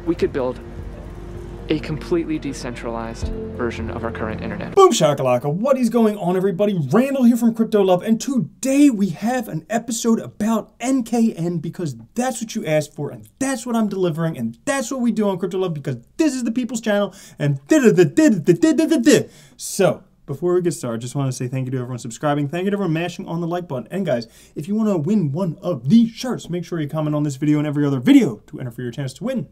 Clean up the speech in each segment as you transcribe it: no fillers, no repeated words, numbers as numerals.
we could build a completely decentralized version of our current internet. Boom shakalaka, what is going on everybody? Randall here from Crypto Love, and today we have an episode about NKN because that's what you asked for, and that's what I'm delivering, and that's what we do on Crypto Love because this is the people's channel, and so, before we get started, I just want to say thank you to everyone subscribing, thank you to everyone mashing on the like button, and guys, if you want to win one of these shirts, make sure you comment on this video and every other video to enter for your chance to win.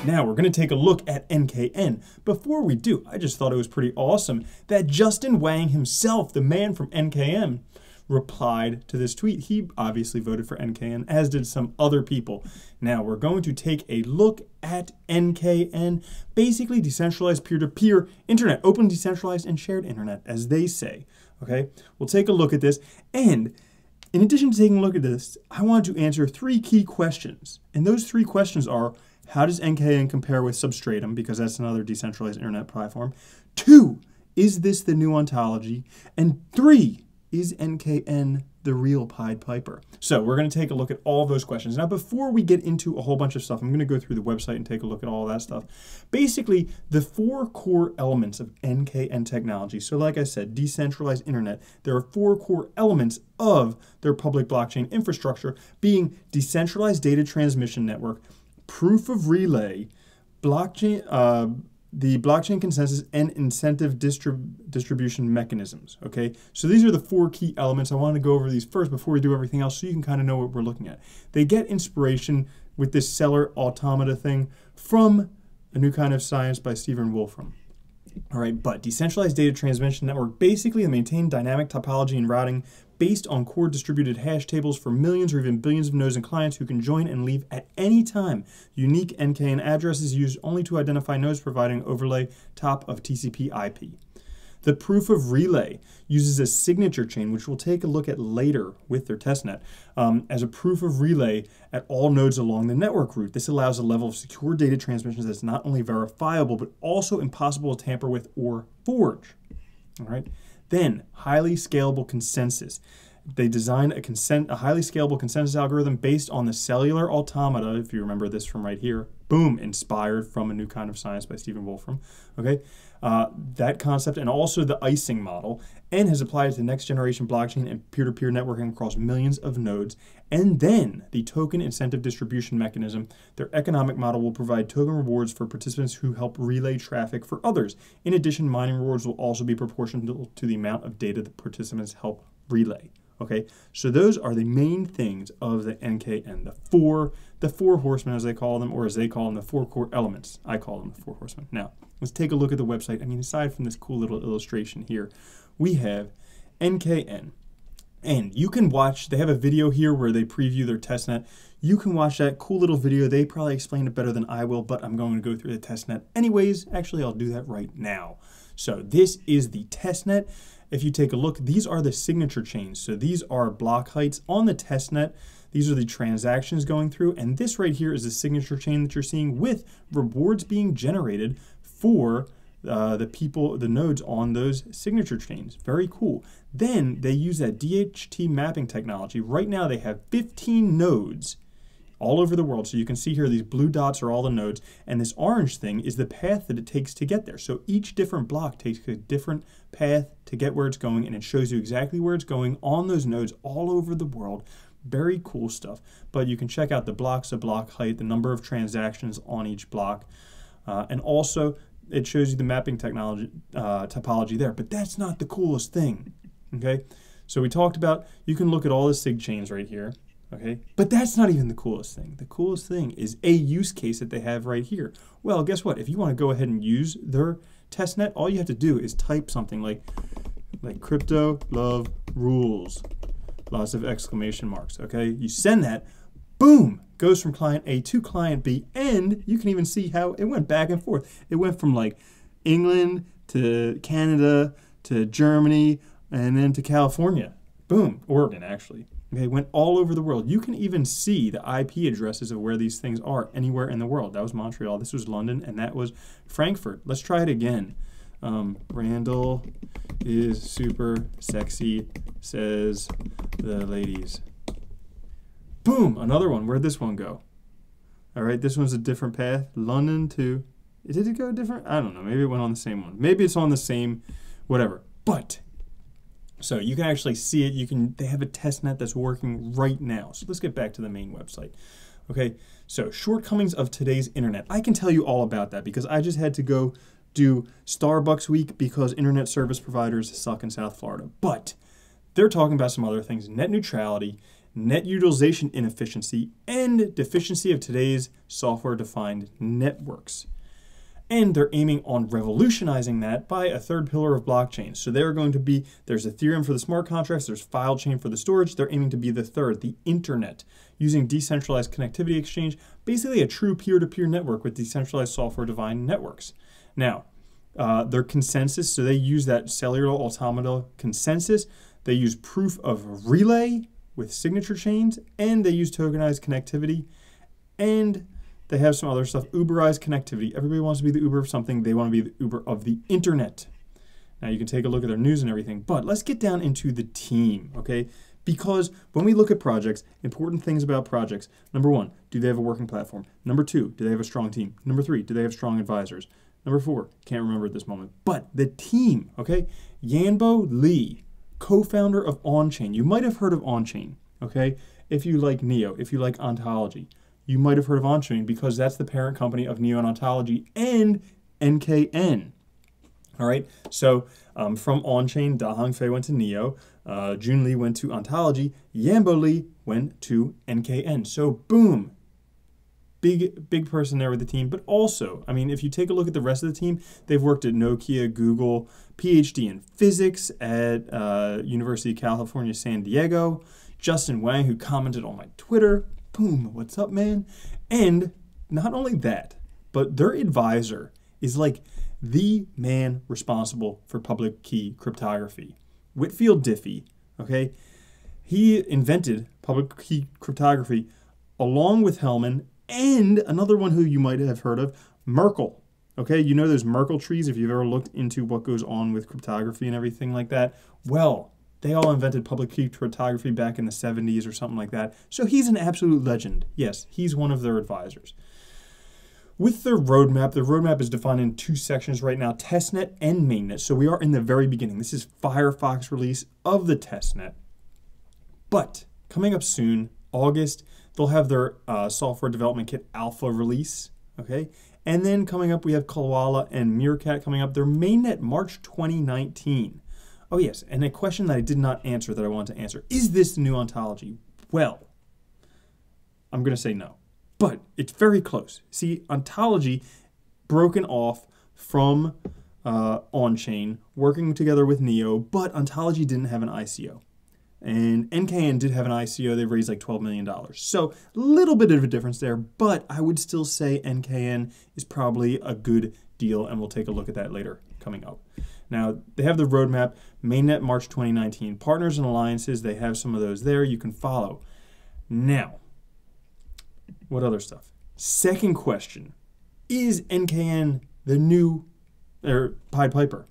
Now, we're going to take a look at NKN. Before we do, I just thought it was pretty awesome that Justin Wang himself, the man from NKN, replied to this tweet. He obviously voted for NKN, as did some other people. Now, we're going to take a look at NKN, basically decentralized peer-to-peer internet, open, decentralized, and shared internet, as they say. Okay, we'll take a look at this, and in addition to taking a look at this, I want to answer 3 key questions, and those 3 questions are: how does NKN compare with Substratum, because that's another decentralized internet platform? 2, is this the new Ontology? And 3, is NKN the real Pied Piper? So we're going to take a look at all of those questions. Now, before we get into a whole bunch of stuff, I'm going to go through the website and take a look at all that stuff. Basically, the 4 core elements of NKN technology. So like I said, decentralized internet, there are 4 core elements of their public blockchain infrastructure, being decentralized data transmission network, proof of relay, blockchain, the blockchain consensus, and incentive distribution mechanisms. Okay, so these are the 4 key elements. I want to go over these first before we do everything else so you can kind of know what we're looking at. They get inspiration with this Seller automata thing from A New Kind of Science by Stephen Wolfram. All right, but decentralized data transmission network, basically maintain dynamic topology and routing based on core distributed hash tables for millions or even billions of nodes and clients who can join and leave at any time. Unique NKN addresses used only to identify nodes, providing overlay top of TCP IP. The proof of relay uses a signature chain, which we'll take a look at later with their testnet, as a proof of relay at all nodes along the network route. This allows a level of secure data transmission that's not only verifiable, but also impossible to tamper with or forge. All right. Then, highly scalable consensus. They designed a highly scalable consensus algorithm based on the cellular automata, if you remember this from right here. Boom, inspired from A New Kind of Science by Stephen Wolfram. Okay, that concept, and also the icing model, and has applied it to next generation blockchain and peer-to-peer networking across millions of nodes. And then the token incentive distribution mechanism. Their economic model will provide token rewards for participants who help relay traffic for others. In addition, mining rewards will also be proportional to the amount of data the participants help relay. Okay, so those are the main things of the NKN, the four horsemen, as they call them, or as they call them, the 4 core elements. I call them the 4 horsemen. Now, let's take a look at the website. I mean, aside from this cool little illustration here, we have NKN. And you can watch, they have a video here where they preview their testnet. You can watch that cool little video. They probably explain it better than I will, but I'm going to go through the testnet anyways. Actually, I'll do that right now. So this is the testnet. If you take a look, these are the signature chains. So these are block heights on the testnet. These are the transactions going through. And this right here is the signature chain that you're seeing with rewards being generated for the nodes on those signature chains. Very cool. Then they use that DHT mapping technology. Right now they have 15 nodes all over the world. So you can see here, these blue dots are all the nodes, and this orange thing is the path that it takes to get there. So each different block takes a different path to get where it's going, and it shows you exactly where it's going on those nodes all over the world. Very cool stuff. But you can check out the blocks, the block height, the number of transactions on each block, and also it shows you the mapping technology topology there. But that's not the coolest thing. Okay, so we talked about, you can look at all the sig chains right here. Okay, but that's not even the coolest thing. The coolest thing is a use case that they have right here. Well, guess what? If you want to go ahead and use their testnet, all you have to do is type something like crypto love rules, lots of exclamation marks. Okay, you send that, boom, goes from client A to client B, and you can even see how it went back and forth. It went from like England to Canada to Germany and then to California. Boom, Oregon actually. Okay, went all over the world. You can even see the IP addresses of where these things are anywhere in the world. That was Montreal, this was London, and that was Frankfurt. Let's try it again. Randall is super sexy, says the ladies. Boom, another one. Where'd this one go? All right, this one's a different path. London to, did it go different? I don't know. Maybe it went on the same one. Maybe it's on the same, whatever. But, so you can actually see it. They have a test net that's working right now. So let's get back to the main website. Okay, so shortcomings of today's internet. I can tell you all about that because I just had to go do Starbucks week because internet service providers suck in South Florida. But they're talking about some other things: net neutrality, net utilization inefficiency, and deficiency of today's software-defined networks. And they're aiming on revolutionizing that by a third pillar of blockchain. So they're going to be, there's Ethereum for the smart contracts, there's file chain for the storage. They're aiming to be the third, the internet, using decentralized connectivity exchange, basically a true peer-to-peer network with decentralized software-defined networks. Now, their consensus, so they use that cellular automata consensus. They use proof of relay with signature chains, and they use tokenized connectivity, and they have some other stuff, Uberized connectivity. Everybody wants to be the Uber of something. They want to be the Uber of the internet. Now you can take a look at their news and everything, but let's get down into the team, okay? Because when we look at projects, important things about projects: number one, do they have a working platform? Number two, do they have a strong team? Number three, do they have strong advisors? Number four, can't remember at this moment, but the team, okay? Yanbo Li, co-founder of Onchain. You might have heard of Onchain, okay? If you like Neo, if you like Ontology, you might have heard of Onchain because that's the parent company of Neo and Ontology and NKN. All right, so from Onchain, Dahong Fei went to Neo, Jun Li went to Ontology, Yanbo Li went to NKN. So boom, big person there with the team. But also, I mean, if you take a look at the rest of the team, they've worked at Nokia, Google, PhD in physics at University of California, San Diego. Justin Wang, who commented on my Twitter. Boom, what's up, man? And not only that, but their advisor is like the man responsible for public key cryptography. Whitfield Diffie, okay? He invented public key cryptography along with Hellman and another one who you might have heard of, Merkle. Okay, you know those Merkle trees, if you've ever looked into what goes on with cryptography and everything like that? Well, they all invented public key cryptography back in the 70s or something like that. So he's an absolute legend. Yes, he's one of their advisors. With their roadmap, the roadmap is defined in two sections right now, testnet and mainnet. So we are in the very beginning. This is Firefox release of the testnet. But coming up soon, August, they'll have their software development kit alpha release, okay? And then coming up, we have Koala and Meerkat coming up. Their mainnet March 2019. Oh yes, and a question that I did not answer that I want to answer. Is this the new Ontology? Well, I'm going to say no, but it's very close. See, Ontology broken off from Onchain, working together with Neo, but Ontology didn't have an ICO. And NKN did have an ICO. They raised like $12 million. So a little bit of a difference there, but I would still say NKN is probably a good deal, and we'll take a look at that later coming up. Now, they have the roadmap, mainnet March 2019. Partners and alliances, they have some of those there you can follow. Now, what other stuff? Second question, is NKN the new Pied Piper?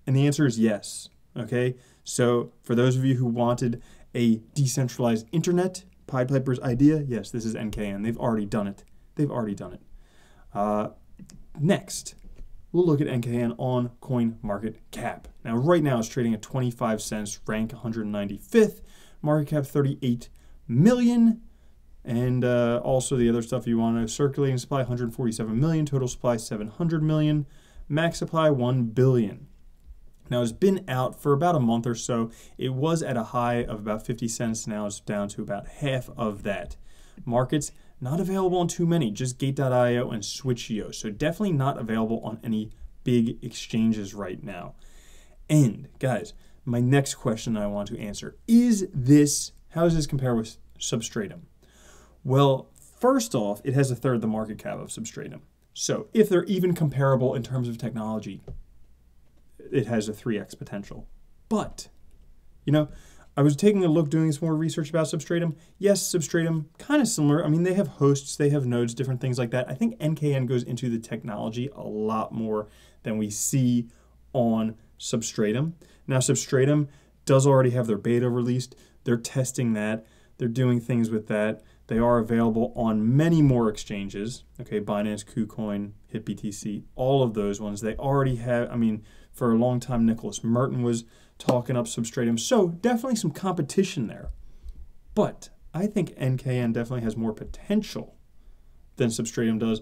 And the answer is yes, okay? So for those of you who wanted a decentralized internet, Pied Piper's idea, yes, this is NKN. They've already done it. They've already done it. Next, we'll look at NKN on CoinMarketCap. Now, right now, it's trading at 25 cents, rank 195th, market cap 38 million, and also the other stuff you want to, circulating supply 147 million, total supply 700 million, max supply 1 billion. Now, it's been out for about a month or so. It was at a high of about 50 cents. Now it's down to about half of that. Markets not available on too many, just Gate.io and Switch.io. So definitely not available on any big exchanges right now. And guys, my next question I want to answer is this: how does this compare with Substratum? Well, first off, it has a third the market cap of Substratum. So if they're even comparable in terms of technology, it has a 3x potential. But, you know, I was taking a look, doing some more research about Substratum. Yes, Substratum, kind of similar. I mean, they have hosts, they have nodes, different things like that. I think NKN goes into the technology a lot more than we see on Substratum. Now, Substratum does already have their beta released. They're testing that. They're doing things with that. They are available on many more exchanges. Okay, Binance, KuCoin, HitBTC, all of those ones. They already have, I mean, for a long time, Nicholas Merton was talking up Substratum. So definitely some competition there. But I think NKN definitely has more potential than Substratum does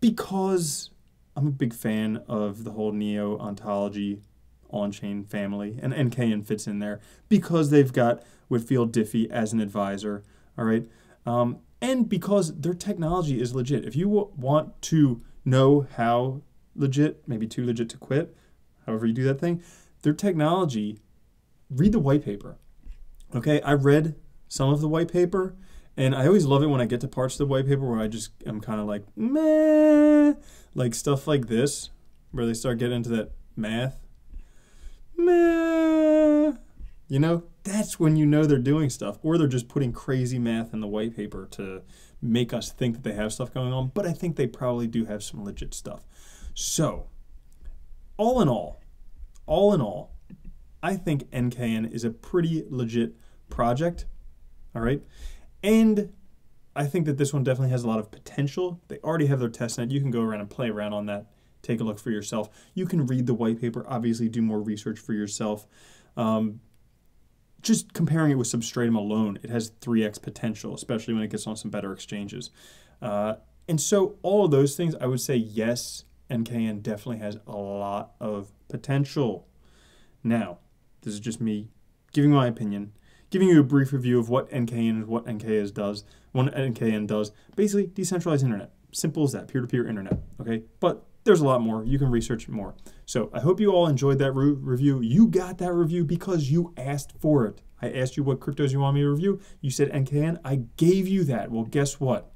because I'm a big fan of the whole Neo Ontology on-chain family, and NKN fits in there because they've got Whitfield Diffie as an advisor, all right? And because their technology is legit. If you want to know how legit, maybe too legit to quit, however you do that thing, their technology, read the white paper, okay? I read some of the white paper, and I always love it when I get to parts of the white paper where I just am kind of like, meh, like stuff like this, where they start getting into that math. Meh. You know, that's when you know they're doing stuff, or they're just putting crazy math in the white paper to make us think that they have stuff going on, but I think they probably do have some legit stuff. So, all in all, I think NKN is a pretty legit project, all right? And I think that this one definitely has a lot of potential. They already have their testnet. You can go around and play around on that. Take a look for yourself. You can read the white paper, obviously do more research for yourself. Just comparing it with Substratum alone, it has 3x potential, especially when it gets on some better exchanges. And so all of those things, I would say yes, NKN definitely has a lot of potential. Now, this is just me giving my opinion, giving you a brief review of what NKN and what NKN does. Basically, decentralized internet. Simple as that, peer-to-peer internet, okay? But there's a lot more. You can research more. So I hope you all enjoyed that review. You got that review because you asked for it. I asked you what cryptos you want me to review. You said NKN. I gave you that. Well, guess what?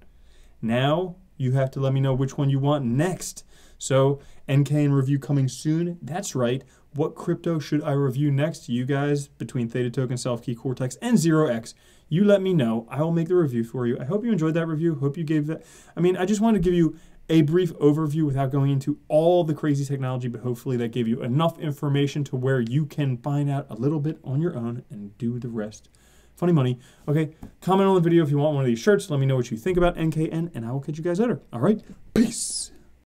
Now you have to let me know which one you want next. So NKN review coming soon. That's right. What crypto should I review next? You guys, between Theta Token, Self-Key, Cortex, and 0x, you let me know. I will make the review for you. I hope you enjoyed that review. Hope you gave that. I mean, I just wanted to give you a brief overview without going into all the crazy technology, but hopefully that gave you enough information to where you can find out a little bit on your own and do the rest. Funny money. Okay, comment on the video if you want one of these shirts. Let me know what you think about NKN, and I will catch you guys later. All right, peace.